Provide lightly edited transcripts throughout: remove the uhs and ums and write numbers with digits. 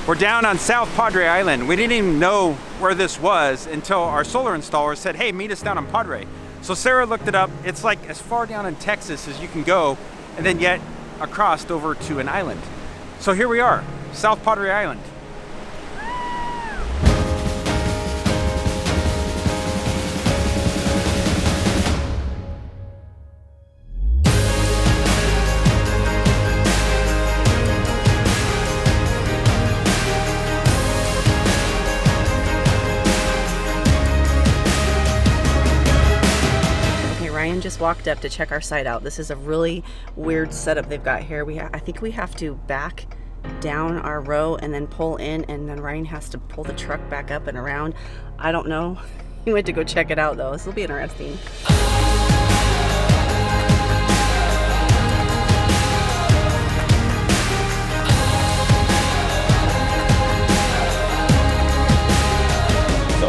We're down on South Padre Island. We didn't even know where this was until our solar installer said, hey, meet us down on Padre. So Sarah looked it up. It's like as far down in Texas as you can go, and then yet across over to an island. So here we are, South Padre Island. Ryan just walked up to check our site out. This is a really weird setup they've got here. I think we have to back down our row and then pull in, and then Ryan has to pull the truck back up and around. I don't know. He went to go check it out though. This will be interesting.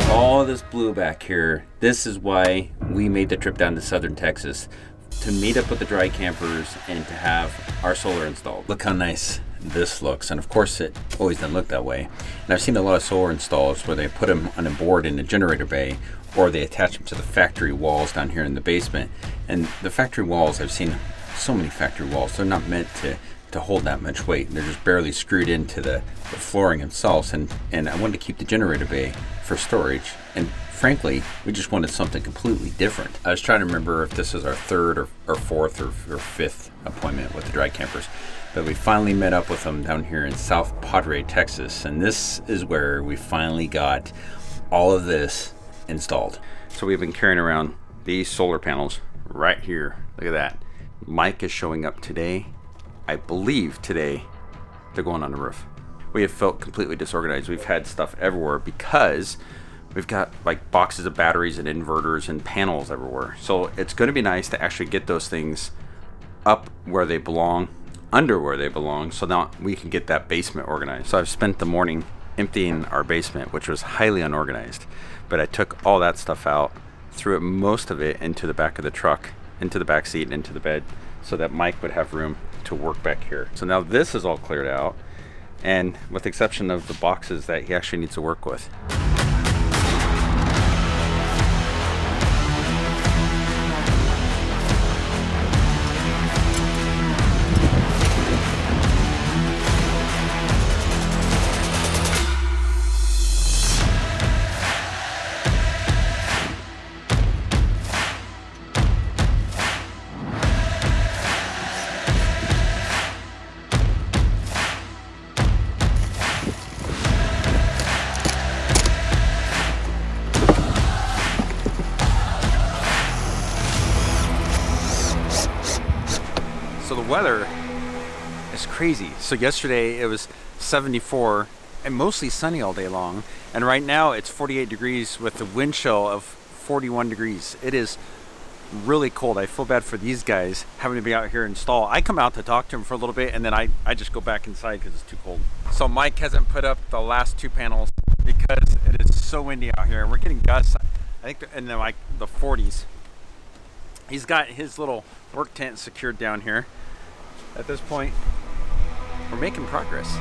All this blue back here, this is why we made the trip down to southern Texas, to meet up with the dry campers and to have our solar installed. Look how nice this looks, and of course it always didn't look that way. And I've seen a lot of solar installs where they put them on a board in the generator bay, or they attach them to the factory walls down here in the basement. And the factory walls, I've seen so many factory walls, they're not meant to hold that much weight. They're just barely screwed into the flooring themselves, and I wanted to keep the generator bay for storage, and frankly we just wanted something completely different. I was trying to remember if this was our third or fourth or fifth appointment with the dry campers, but we finally met up with them down here in South Padre, Texas, and this is where we finally got all of this installed. So we've been carrying around these solar panels right here. Look at that. Mike is showing up today. I believe today they're going on the roof. We have felt completely disorganized. We've had stuff everywhere because we've got like boxes of batteries and inverters and panels everywhere. So it's going to be nice to actually get those things up where they belong, under where they belong, so now we can get that basement organized. So I've spent the morning emptying our basement, which was highly unorganized, but I took all that stuff out, threw most of it into the back of the truck, into the back seat and into the bed, so that Mike would have room to work back here. So now this is all cleared out, and with the exception of the boxes that he actually needs to work with. So the weather is crazy. So yesterday it was 74 and mostly sunny all day long, and right now it's 48 degrees with a wind chill of 41 degrees. It is really cold. I feel bad for these guys having to be out here and install. I come out to talk to them for a little bit, and then I just go back inside because it's too cold. So Mike hasn't put up the last two panels because it is so windy out here. We're getting gusts, I think, in the 40s. He's got his little work tent secured down here. At this point, we're making progress.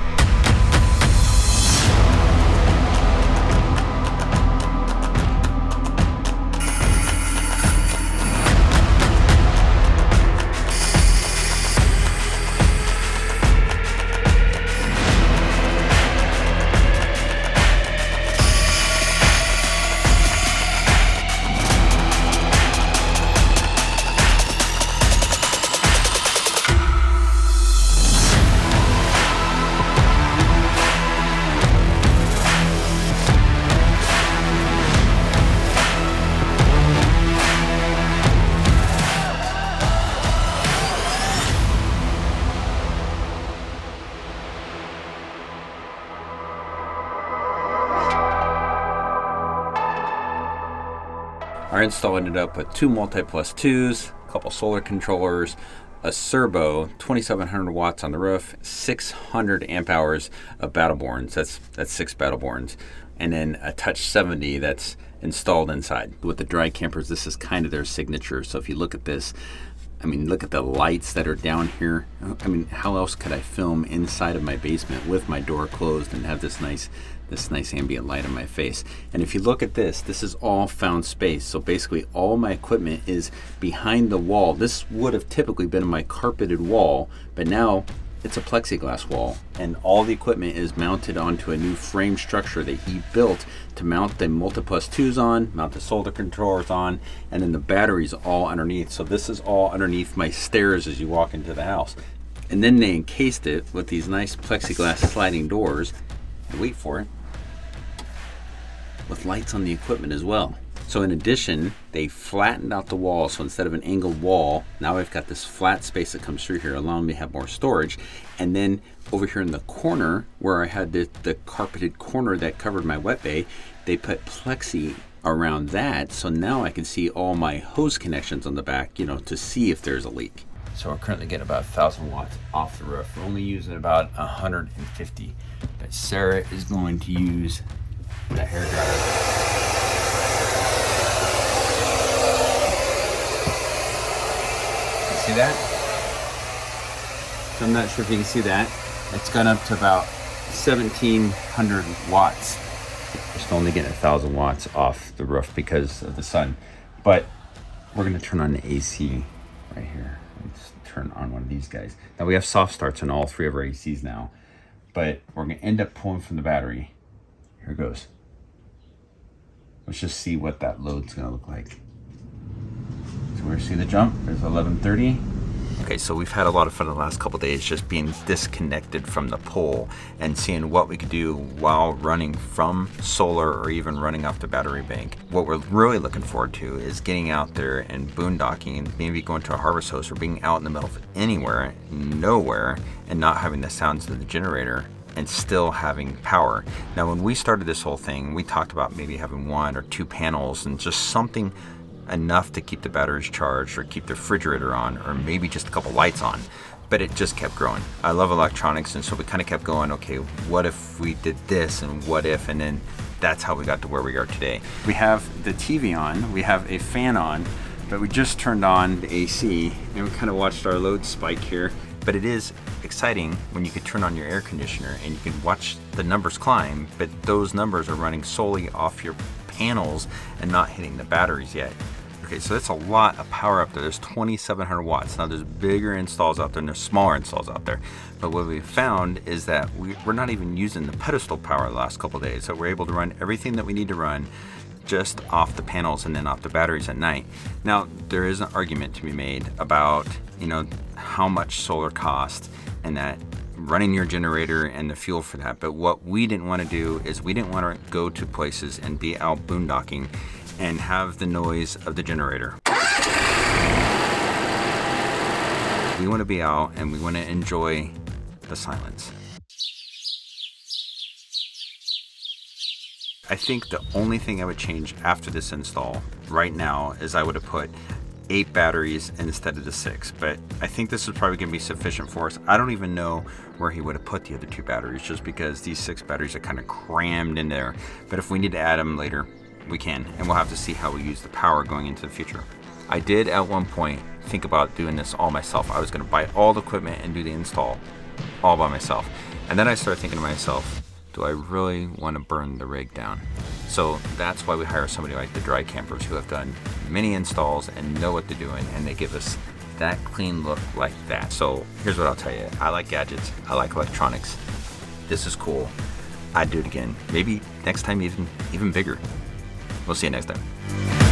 Our install ended up with two multi-plus 2s, a couple solar controllers, a servo, 2,700 watts on the roof, 600 amp hours of battle borns. That's 6 battle borns, and then a Touch 70 that's installed inside. With the dry campers, this is kind of their signature. So if you look at this, I mean, look at the lights that are down here. I mean, how else could I film inside of my basement with my door closed and have this nice ambient light on my face? And if you look at this, this is all found space. So basically all my equipment is behind the wall. This would have typically been my carpeted wall, but now it's a plexiglass wall, and all the equipment is mounted onto a new frame structure that he built to mount the Multiplus 2s on, mount the solar controllers on, and then the batteries all underneath. So this is all underneath my stairs as you walk into the house. And then they encased it with these nice plexiglass sliding doors, wait for it, with lights on the equipment as well. So in addition, they flattened out the wall. So instead of an angled wall, now I've got this flat space that comes through here, allowing me to have more storage. And then over here in the corner, where I had the carpeted corner that covered my wet bay, they put plexi around that. So now I can see all my hose connections on the back, you know, to see if there's a leak. So we're currently getting about 1,000 watts off the roof. We're only using about 150. But Sarah is going to use the hairdryer. See that? So I'm not sure if you can see that. It's gone up to about 1,700 watts. We're still only getting 1,000 watts off the roof because of the sun. But we're gonna turn on the AC right here. Let's turn on one of these guys. Now we have soft starts on all 3 of our ACs now, but we're gonna end up pulling from the battery. Here it goes. Let's just see what that load's gonna look like. So we're gonna see the jump. There's 11:30. Okay, so we've had a lot of fun the last couple of days just being disconnected from the pole and seeing what we could do while running from solar or even running off the battery bank. What we're really looking forward to is getting out there and boondocking and maybe going to a harvest host or being out in the middle of anywhere, nowhere, and not having the sounds of the generator and still having power. Now, when we started this whole thing, we talked about maybe having 1 or 2 panels and just something enough to keep the batteries charged or keep the refrigerator on or maybe just a couple lights on, but it just kept growing. I love electronics, and so we kind of kept going, okay, what if we did this and what if, and then that's how we got to where we are today. We have the TV on, we have a fan on, but we just turned on the AC and we kind of watched our load spike here. But it is exciting when you can turn on your air conditioner and you can watch the numbers climb, but those numbers are running solely off your panels and not hitting the batteries yet. Okay, so that's a lot of power up there. There's 2,700 watts. Now there's bigger installs out there and there's smaller installs out there. But what we found is that we're not even using the pedestal power the last couple of days. So we're able to run everything that we need to run just off the panels and then off the batteries at night. Now, there is an argument to be made about, you know, how much solar costs and that running your generator and the fuel for that. But what we didn't want to do is we didn't want to go to places and be out boondocking and have the noise of the generator. We want to be out and we want to enjoy the silence. I think the only thing I would change after this install right now is I would have put 8 batteries instead of the 6, but I think this is probably going to be sufficient for us. I don't even know where he would have put the other 2 batteries just because these 6 batteries are kind of crammed in there. But if we need to add them later, we can, and we'll have to see how we use the power going into the future. I did at one point think about doing this all myself. I was going to buy all the equipment and do the install all by myself. And then I started thinking to myself, do I really want to burn the rig down? So that's why we hire somebody like the dry campers who have done many installs and know what they're doing, and they give us that clean look like that. So here's what I'll tell you. I like gadgets. I like electronics. This is cool. I'd do it again. Maybe next time even bigger. We'll see you next time.